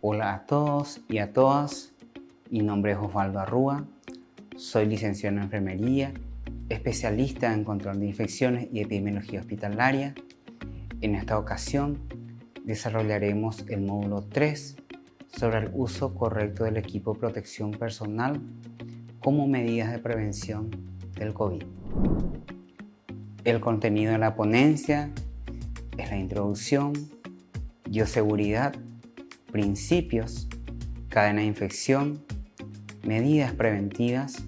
Hola a todos y a todas, mi nombre es Osvaldo Arrúa, soy licenciado en enfermería, especialista en control de infecciones y epidemiología hospitalaria. En esta ocasión desarrollaremos el módulo 3 sobre el uso correcto del equipo de protección personal como medidas de prevención del COVID. El contenido de la ponencia es la introducción, bioseguridad, principios, cadena de infección, medidas preventivas,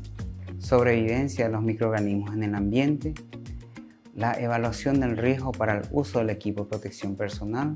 sobrevivencia de los microorganismos en el ambiente, la evaluación del riesgo para el uso del equipo de protección personal,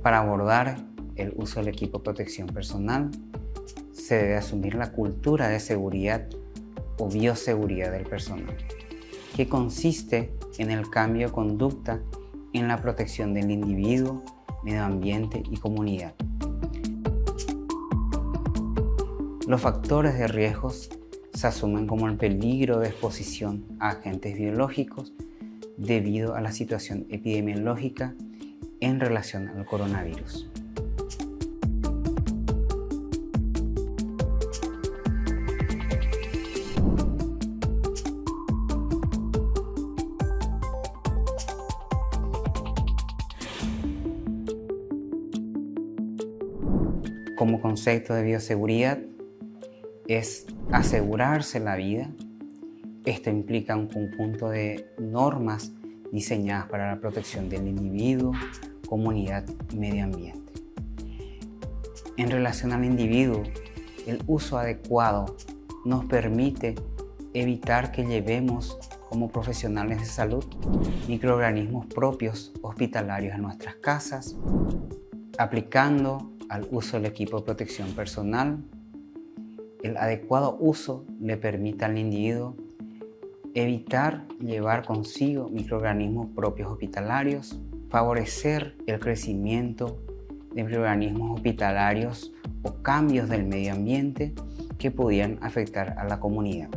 Para abordar el uso del equipo de protección personal, se debe asumir la cultura de seguridad o bioseguridad del personal, que consiste en el cambio de conducta en la protección del individuo, medio ambiente y comunidad. Los factores de riesgos se asumen como el peligro de exposición a agentes biológicos debido a la situación epidemiológica en relación al coronavirus. Como concepto de bioseguridad es asegurarse la vida. Esto implica un conjunto de normas diseñadas para la protección del individuo, comunidad y medio ambiente. En relación al individuo, el uso adecuado nos permite evitar que llevemos como profesionales de salud microorganismos propios hospitalarios en nuestras casas, aplicando al uso del equipo de protección personal. El adecuado uso le permite al individuo evitar llevar consigo microorganismos propios hospitalarios, favorecer el crecimiento de microorganismos hospitalarios o cambios del medio ambiente que pudieran afectar a la comunidad.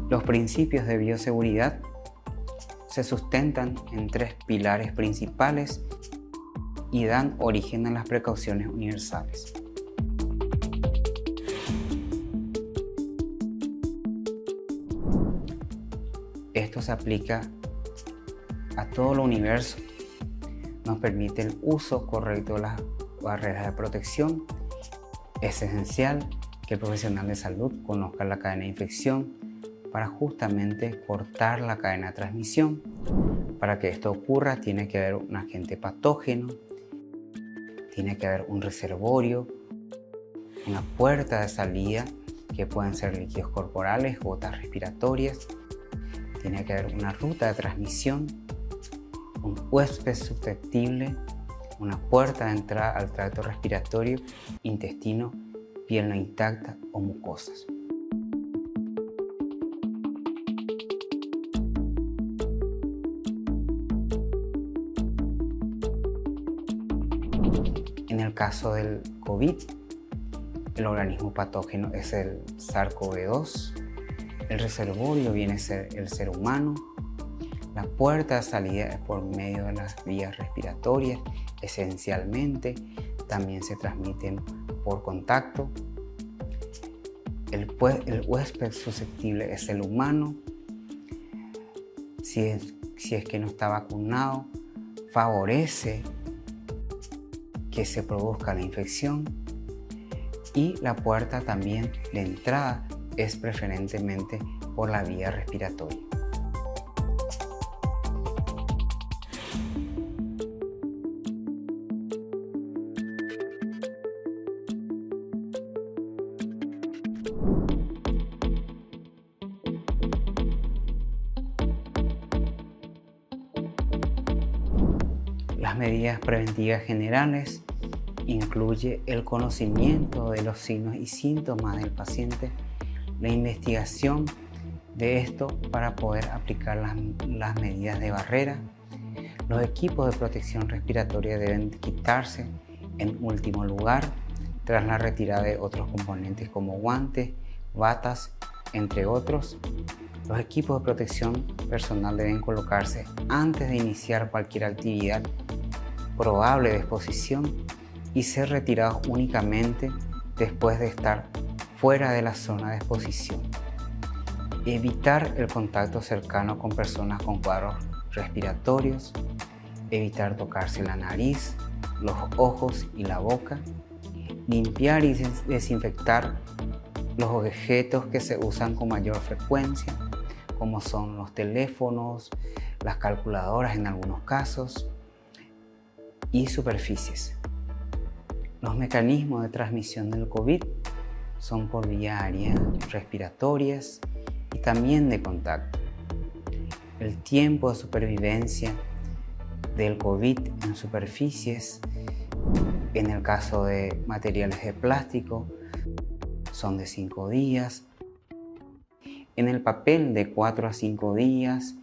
Los principios de bioseguridad se sustentan en 3 pilares principales y dan origen a las precauciones universales. Esto se aplica a todo el universo, nos permite el uso correcto de las barreras de protección. Es esencial que el profesional de salud conozca la cadena de infección para justamente cortar la cadena de transmisión. Para que esto ocurra tiene que haber un agente patógeno, tiene que haber un reservorio, una puerta de salida que pueden ser líquidos corporales, gotas respiratorias. Tiene que haber una ruta de transmisión, un huésped susceptible, una puerta de entrada al tracto respiratorio, intestino, piel no intacta o mucosas. En el caso del COVID, el organismo patógeno es el SARS-CoV-2. El reservorio viene a ser el ser humano. La puerta de salida es por medio de las vías respiratorias, esencialmente. También se transmiten por contacto. El huésped susceptible es el humano. Si es que no está vacunado, favorece que se produzca la infección. Y la puerta también de entrada es preferentemente por la vía respiratoria. Las medidas preventivas generales incluye el conocimiento de los signos y síntomas del paciente, la investigación de esto para poder aplicar las medidas de barrera. Los equipos de protección respiratoria deben quitarse en último lugar tras la retirada de otros componentes como guantes, batas, entre otros. Los equipos de protección personal deben colocarse antes de iniciar cualquier actividad probable de exposición y ser retirados únicamente después de estar fuera de la zona de exposición. Evitar el contacto cercano con personas con cuadros respiratorios, evitar tocarse la nariz, los ojos y la boca, limpiar y desinfectar los objetos que se usan con mayor frecuencia, como son los teléfonos, las calculadoras en algunos casos, y superficies. Los mecanismos de transmisión del COVID son por vía aérea, respiratorias y también de contacto. El tiempo de supervivencia del COVID en superficies, en el caso de materiales de plástico, son de 5 días. En el papel de 4 a 5 días.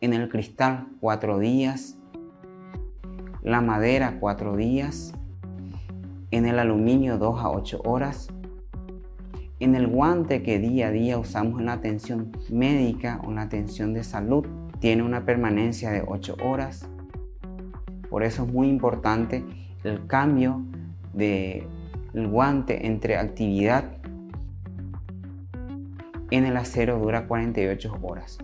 En el cristal 4 días. La madera 4 días. En el aluminio 2 a 8 horas. En el guante que día a día usamos en la atención médica o en la atención de salud, tiene una permanencia de 8 horas. Por eso es muy importante el cambio del guante entre actividad. En el acero dura 48 horas.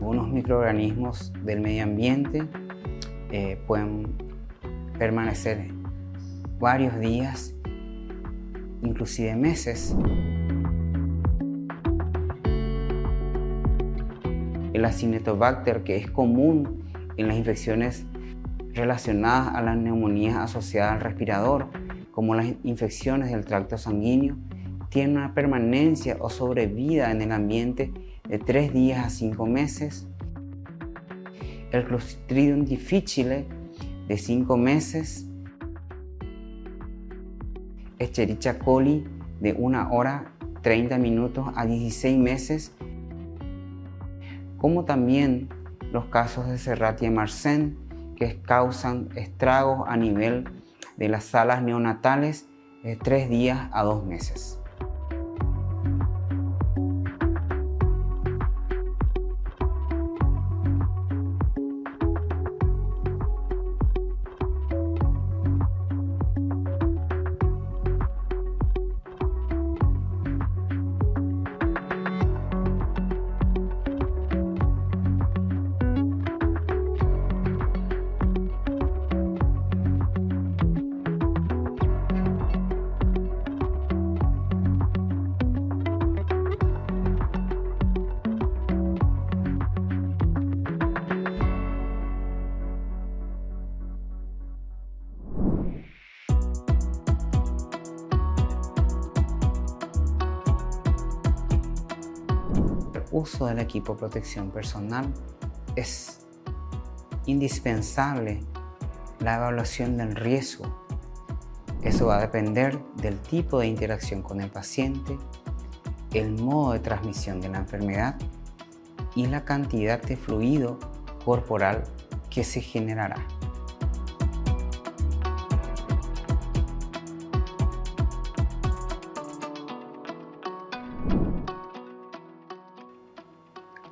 Algunos microorganismos del medio ambiente pueden permanecer varios días, inclusive meses. El Acinetobacter, que es común en las infecciones relacionadas a las neumonías asociadas al respirador, como las infecciones del tracto sanguíneo, tiene una permanencia o sobrevida en el ambiente de 3 días a 5 meses. El Clostridium difficile de 5 meses. Escherichia coli de 1 hora 30 minutos a 16 meses, como también los casos de Serratia-Marsen, que causan estragos a nivel de las salas neonatales de 3 días a 2 meses. Uso del equipo de protección personal es indispensable la evaluación del riesgo. Eso va a depender del tipo de interacción con el paciente, el modo de transmisión de la enfermedad y la cantidad de fluido corporal que se generará.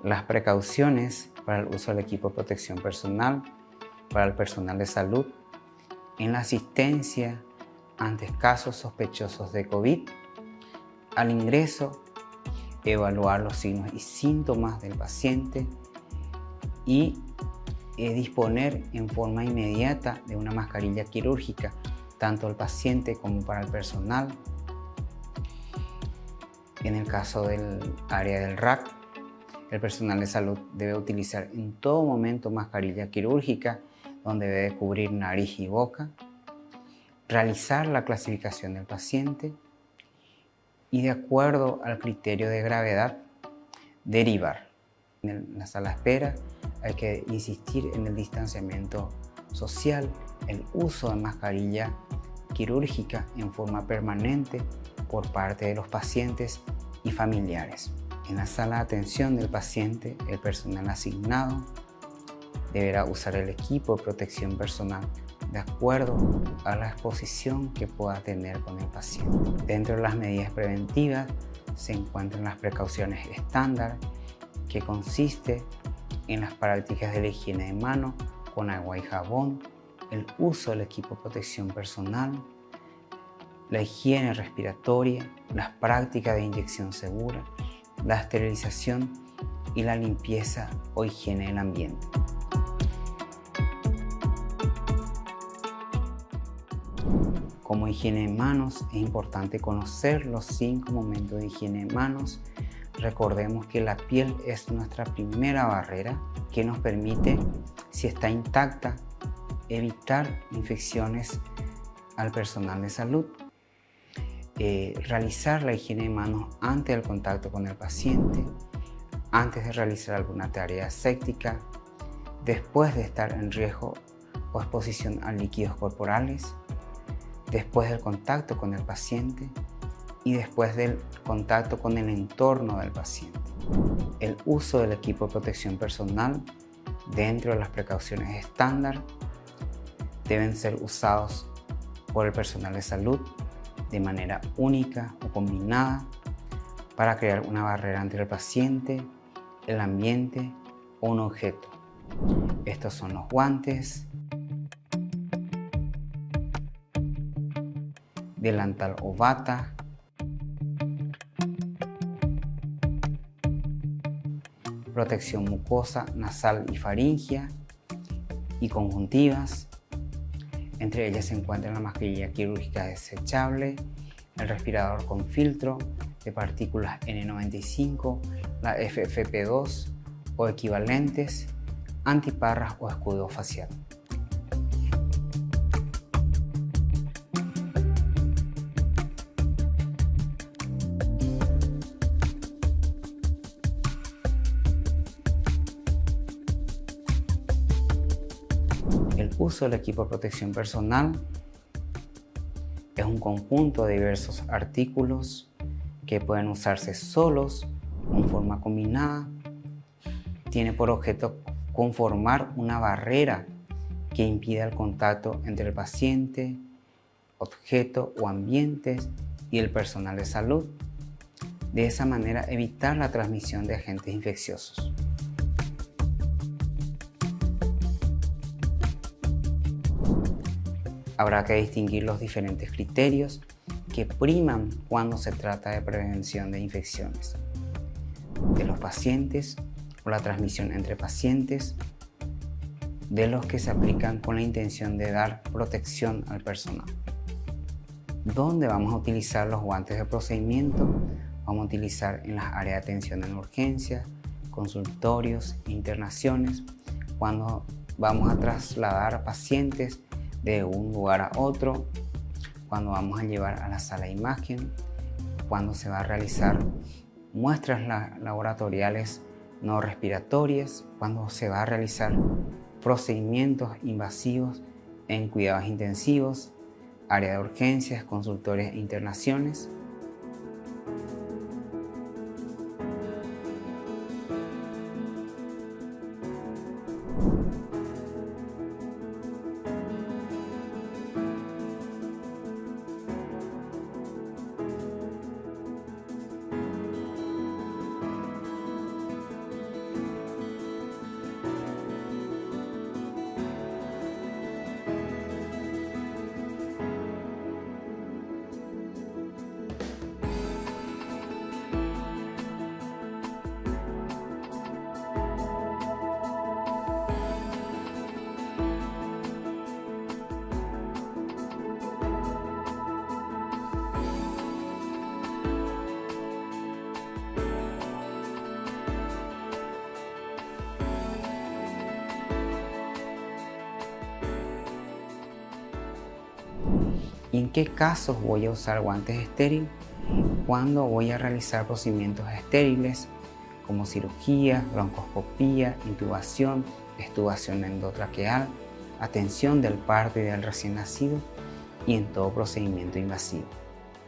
Las precauciones para el uso del equipo de protección personal para el personal de salud en la asistencia ante casos sospechosos de COVID. Al ingreso, evaluar los signos y síntomas del paciente y disponer en forma inmediata de una mascarilla quirúrgica, tanto al paciente como para el personal. En el caso del área del RAC, el personal de salud debe utilizar en todo momento mascarilla quirúrgica, donde debe cubrir nariz y boca. Realizar la clasificación del paciente y, de acuerdo al criterio de gravedad, derivar. En la sala de espera hay que insistir en el distanciamiento social, el uso de mascarilla quirúrgica en forma permanente por parte de los pacientes y familiares. En la sala de atención del paciente, el personal asignado deberá usar el equipo de protección personal de acuerdo a la exposición que pueda tener con el paciente. Dentro de las medidas preventivas se encuentran las precauciones estándar, que consiste en las prácticas de la higiene de manos con agua y jabón, el uso del equipo de protección personal, la higiene respiratoria, las prácticas de inyección segura, la esterilización y la limpieza o higiene del ambiente. Como higiene de manos, es importante conocer los 5 momentos de higiene de manos. Recordemos que la piel es nuestra primera barrera que nos permite, si está intacta, evitar infecciones al personal de salud. Realizar la higiene de manos antes del contacto con el paciente, antes de realizar alguna tarea aséptica, después de estar en riesgo o exposición a líquidos corporales, después del contacto con el paciente y después del contacto con el entorno del paciente. El uso del equipo de protección personal dentro de las precauciones estándar deben ser usados por el personal de salud de manera única o combinada para crear una barrera entre el paciente, el ambiente o un objeto. Estos son los guantes, delantal o bata, protección mucosa, nasal y faríngea y conjuntivas. Entre ellas se encuentran la mascarilla quirúrgica desechable, el respirador con filtro de partículas N95, la FFP2 o equivalentes, antiparras o escudo facial. El uso del equipo de protección personal es un conjunto de diversos artículos que pueden usarse solos o en forma combinada. Tiene por objeto conformar una barrera que impida el contacto entre el paciente, objeto o ambientes y el personal de salud. De esa manera evitar la transmisión de agentes infecciosos. Habrá que distinguir los diferentes criterios que priman cuando se trata de prevención de infecciones de los pacientes o la transmisión entre pacientes, de los que se aplican con la intención de dar protección al personal. ¿Dónde vamos a utilizar los guantes de procedimiento? Vamos a utilizar en las áreas de atención en urgencias, consultorios, internaciones, cuando vamos a trasladar a pacientes de un lugar a otro, cuando vamos a llevar a la sala de imagen, cuando se va a realizar muestras laboratoriales no respiratorias, cuando se va a realizar procedimientos invasivos en cuidados intensivos, área de urgencias, consultorios e internaciones. ¿Y en qué casos voy a usar guantes estériles? Cuando voy a realizar procedimientos estériles como cirugía, broncoscopía, intubación, extubación endotraqueal, atención del parto y del recién nacido y en todo procedimiento invasivo.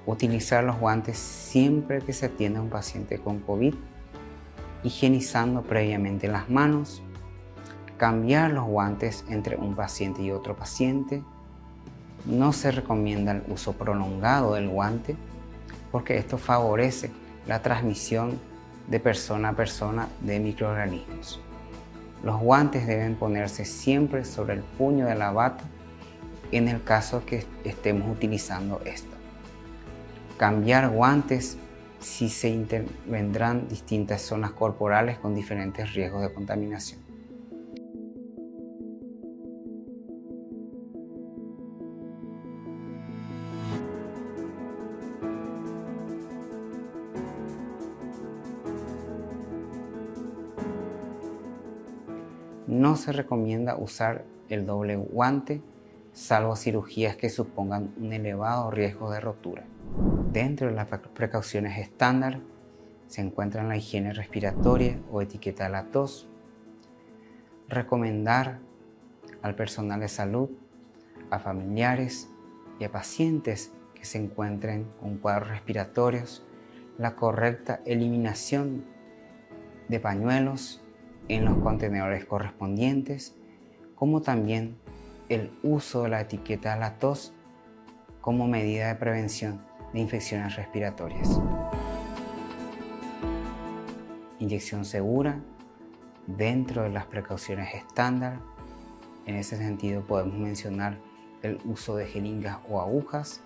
Utilizar los guantes siempre que se atienda a un paciente con COVID, higienizando previamente las manos, cambiar los guantes entre un paciente y otro paciente. No se recomienda el uso prolongado del guante porque esto favorece la transmisión de persona a persona de microorganismos. Los guantes deben ponerse siempre sobre el puño de la bata en el caso que estemos utilizando esto. Cambiar guantes si se intervendrán distintas zonas corporales con diferentes riesgos de contaminación. No se recomienda usar el doble guante, salvo cirugías que supongan un elevado riesgo de rotura. Dentro de las precauciones estándar se encuentran la higiene respiratoria o etiqueta de la tos. Recomendar al personal de salud, a familiares y a pacientes que se encuentren con cuadros respiratorios la correcta eliminación de pañuelos en los contenedores correspondientes, como también el uso de la etiqueta de la tos como medida de prevención de infecciones respiratorias. Inyección segura dentro de las precauciones estándar. En ese sentido podemos mencionar el uso de jeringas o agujas.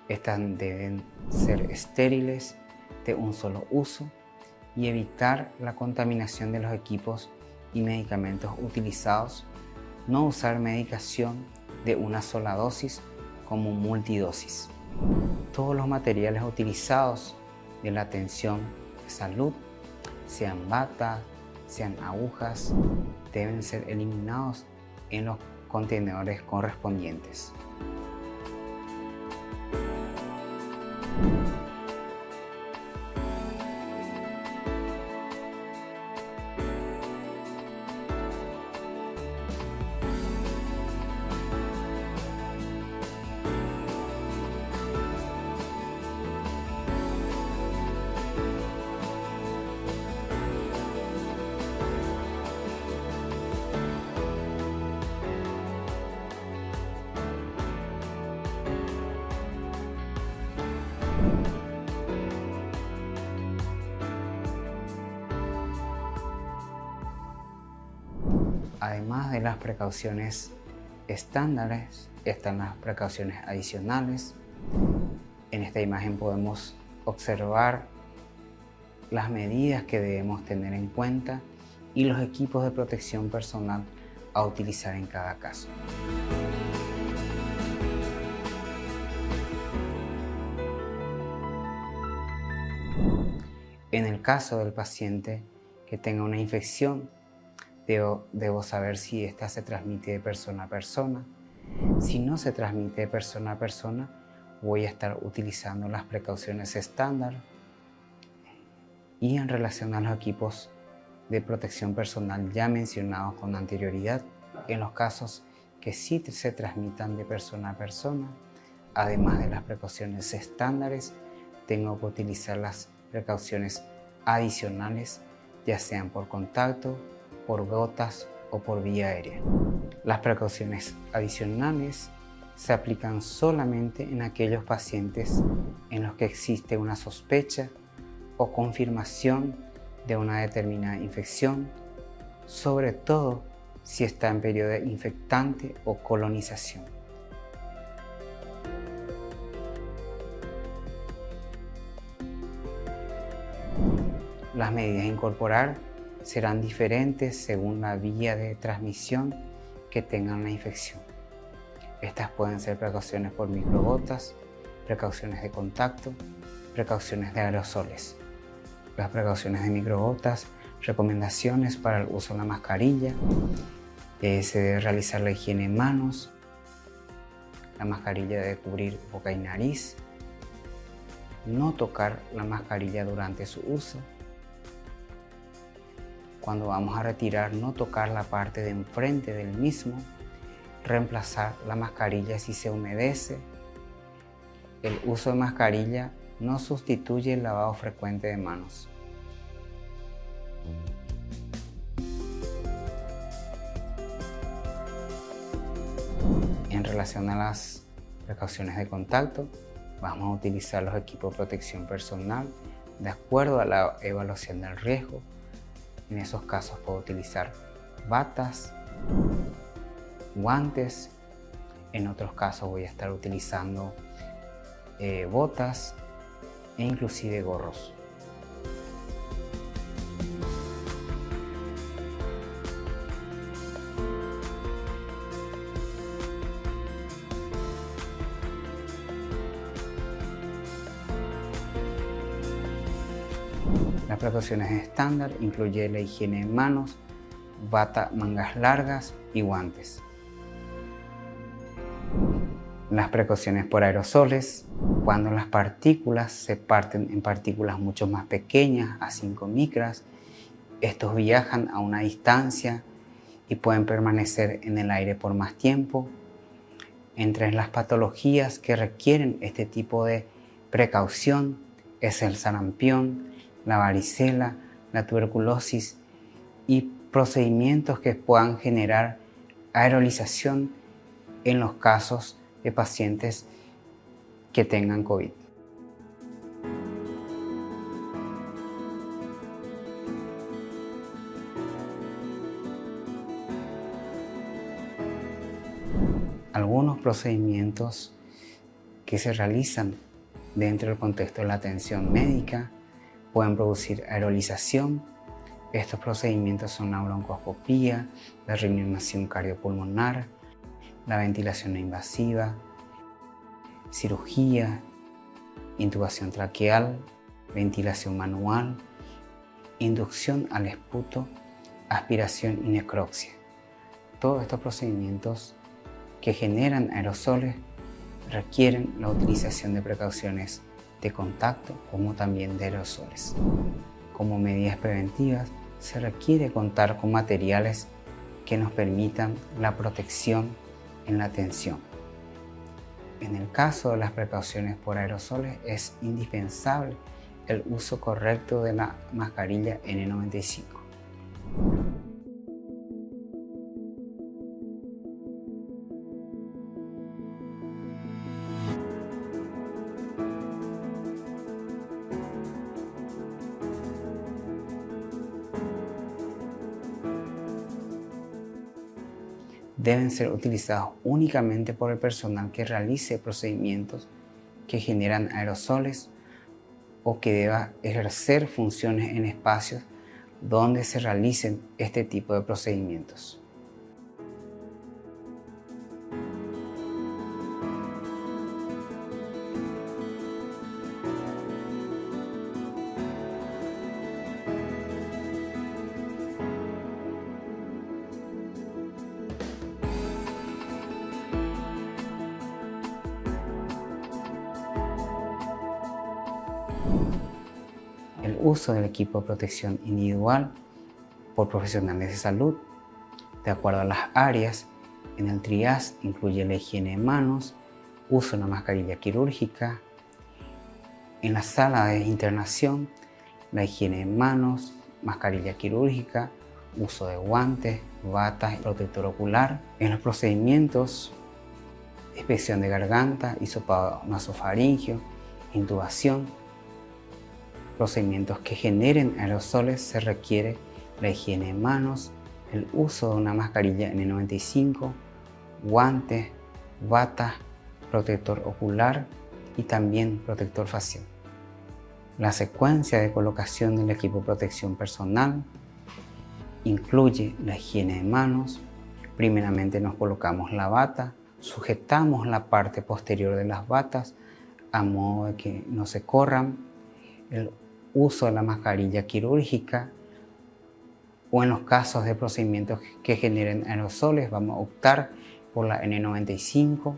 Estas deben ser estériles, de un solo uso, y evitar la contaminación de los equipos y medicamentos utilizados. No usar medicación de una sola dosis como multidosis. Todos los materiales utilizados de la atención de salud, sean batas, sean agujas, deben ser eliminados en los contenedores correspondientes. Además de las precauciones estándares, están las precauciones adicionales. En esta imagen podemos observar las medidas que debemos tener en cuenta y los equipos de protección personal a utilizar en cada caso. En el caso del paciente que tenga una infección, debo saber si esta se transmite de persona a persona. Si no se transmite de persona a persona, voy a estar utilizando las precauciones estándar. Y en relación a los equipos de protección personal ya mencionados con anterioridad, en los casos que sí se transmitan de persona a persona, además de las precauciones estándares, tengo que utilizar las precauciones adicionales, ya sean por contacto, por gotas o por vía aérea. Las precauciones adicionales se aplican solamente en aquellos pacientes en los que existe una sospecha o confirmación de una determinada infección, sobre todo si está en periodo de infectante o colonización. Las medidas a incorporar serán diferentes según la vía de transmisión que tengan la infección. Estas pueden ser precauciones por microgotas, precauciones de contacto, precauciones de aerosoles. Las precauciones de microgotas, recomendaciones para el uso de la mascarilla, se debe realizar la higiene en manos, la mascarilla debe cubrir boca y nariz, no tocar la mascarilla durante su uso. Cuando vamos a retirar, no tocar la parte de enfrente del mismo. Reemplazar la mascarilla si se humedece. El uso de mascarilla no sustituye el lavado frecuente de manos. En relación a las precauciones de contacto, vamos a utilizar los equipos de protección personal de acuerdo a la evaluación del riesgo. En esos casos puedo utilizar batas, guantes. En otros casos voy a estar utilizando botas e inclusive gorros. Las precauciones estándar incluyen la higiene de manos, bata, mangas largas y guantes. Las precauciones por aerosoles, cuando las partículas se parten en partículas mucho más pequeñas, a 5 micras, estos viajan a una distancia y pueden permanecer en el aire por más tiempo. Entre las patologías que requieren este tipo de precaución es el sarampión, la varicela, la tuberculosis y procedimientos que puedan generar aerolización en los casos de pacientes que tengan COVID. Algunos procedimientos que se realizan dentro del contexto de la atención médica pueden producir aerolización. Estos procedimientos son la broncoscopía, la reanimación cardiopulmonar, la ventilación no invasiva, cirugía, intubación traqueal, ventilación manual, inducción al esputo, aspiración y necropsia. Todos estos procedimientos que generan aerosoles requieren la utilización de precauciones de contacto como también de aerosoles. Como medidas preventivas se requiere contar con materiales que nos permitan la protección en la atención. En el caso de las precauciones por aerosoles es indispensable el uso correcto de la mascarilla N95. Deben ser utilizados únicamente por el personal que realice procedimientos que generan aerosoles o que deba ejercer funciones en espacios donde se realicen este tipo de procedimientos. El uso del equipo de protección individual por profesionales de salud, de acuerdo a las áreas. En el triage incluye la higiene de manos, uso de una mascarilla quirúrgica. En la sala de internación, la higiene de manos, mascarilla quirúrgica, uso de guantes, batas y protector ocular. En los procedimientos, inspección de garganta, hisopado nasofaringeo, intubación. Procedimientos que generen aerosoles se requiere la higiene de manos, el uso de una mascarilla N95, guantes, batas, protector ocular y también protector facial. La secuencia de colocación del equipo de protección personal incluye la higiene de manos. Primeramente nos colocamos la bata, sujetamos la parte posterior de las batas a modo de que no se corran. El uso de la mascarilla quirúrgica o en los casos de procedimientos que generen aerosoles vamos a optar por la N95,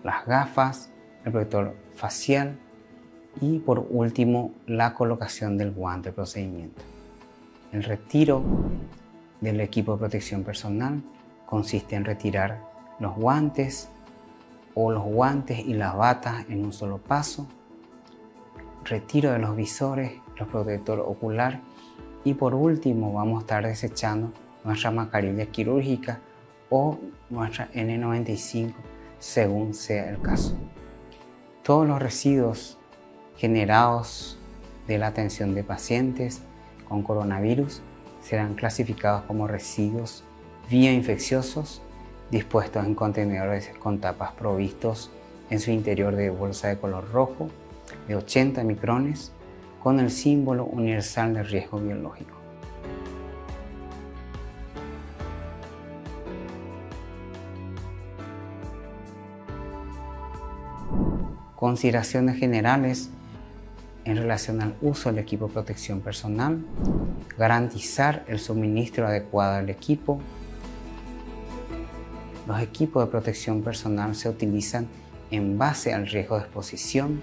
las gafas, el protector facial Y por último, la colocación del guante de procedimiento. El retiro del equipo de protección personal consiste en retirar los guantes o los guantes y las batas en un solo paso, retiro de los visores, los protectores oculares y por último vamos a estar desechando nuestra mascarilla quirúrgica o nuestra N95 según sea el caso. Todos los residuos generados de la atención de pacientes con coronavirus serán clasificados como residuos bioinfecciosos dispuestos en contenedores con tapas provistos en su interior de bolsa de color rojo de 80 micrones con el símbolo universal de riesgo biológico. Consideraciones generales en relación al uso del equipo de protección personal: garantizar el suministro adecuado del equipo. Los equipos de protección personal se utilizan en base al riesgo de exposición.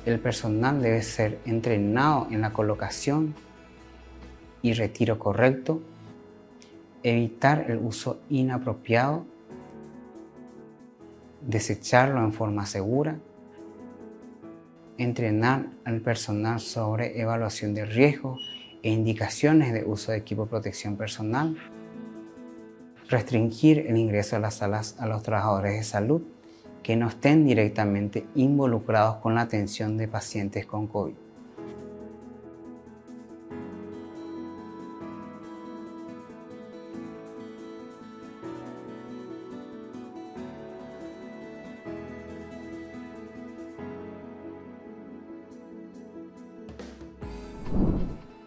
El personal debe ser entrenado en la colocación y retiro correcto. Evitar el uso inapropiado. Desecharlo en forma segura. Entrenar al personal sobre evaluación de riesgo e indicaciones de uso de equipo de protección personal. Restringir el ingreso a las salas a los trabajadores de salud que no estén directamente involucrados con la atención de pacientes con COVID.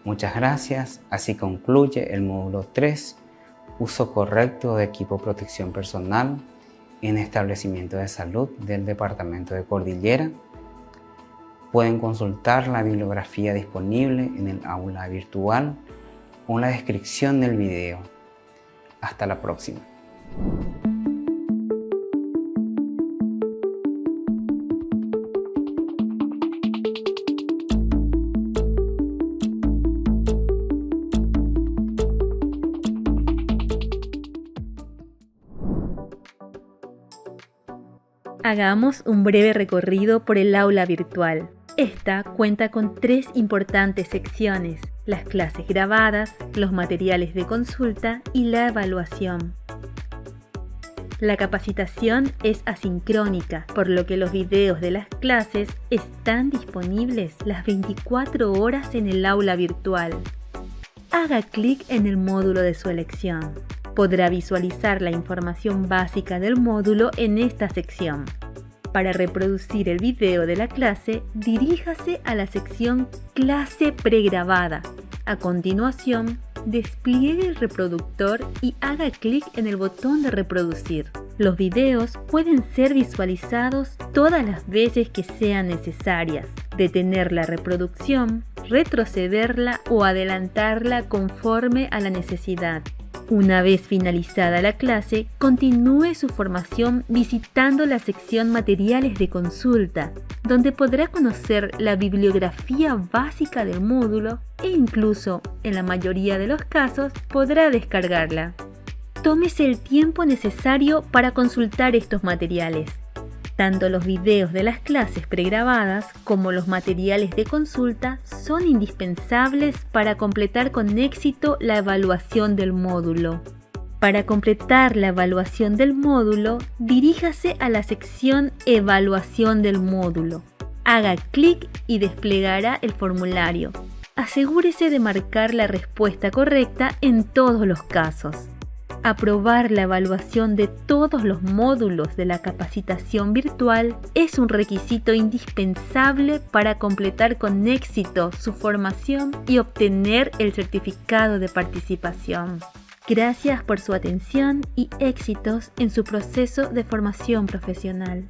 Muchas gracias. Así concluye el módulo 3, uso correcto de equipo de protección personal en establecimiento de salud del Departamento de Cordillera. Pueden consultar la bibliografía disponible en el aula virtual o en la descripción del video. Hasta la próxima. Hagamos un breve recorrido por el aula virtual. Esta cuenta con 3 importantes secciones: las clases grabadas, los materiales de consulta y la evaluación. La capacitación es asincrónica, por lo que los videos de las clases están disponibles las 24 horas en el aula virtual. Haga clic en el módulo de su elección. Podrá visualizar la información básica del módulo en esta sección. Para reproducir el video de la clase, diríjase a la sección Clase pregrabada. A continuación, despliegue el reproductor y haga clic en el botón de reproducir. Los videos pueden ser visualizados todas las veces que sean necesarias. Detener la reproducción, retrocederla o adelantarla conforme a la necesidad. Una vez finalizada la clase, continúe su formación visitando la sección Materiales de consulta, donde podrá conocer la bibliografía básica del módulo e incluso, en la mayoría de los casos, podrá descargarla. Tómese el tiempo necesario para consultar estos materiales. Tanto los videos de las clases pregrabadas como los materiales de consulta son indispensables para completar con éxito la evaluación del módulo. Para completar la evaluación del módulo, diríjase a la sección Evaluación del módulo. Haga clic y desplegará el formulario. Asegúrese de marcar la respuesta correcta en todos los casos. Aprobar la evaluación de todos los módulos de la capacitación virtual es un requisito indispensable para completar con éxito su formación y obtener el certificado de participación. Gracias por su atención y éxitos en su proceso de formación profesional.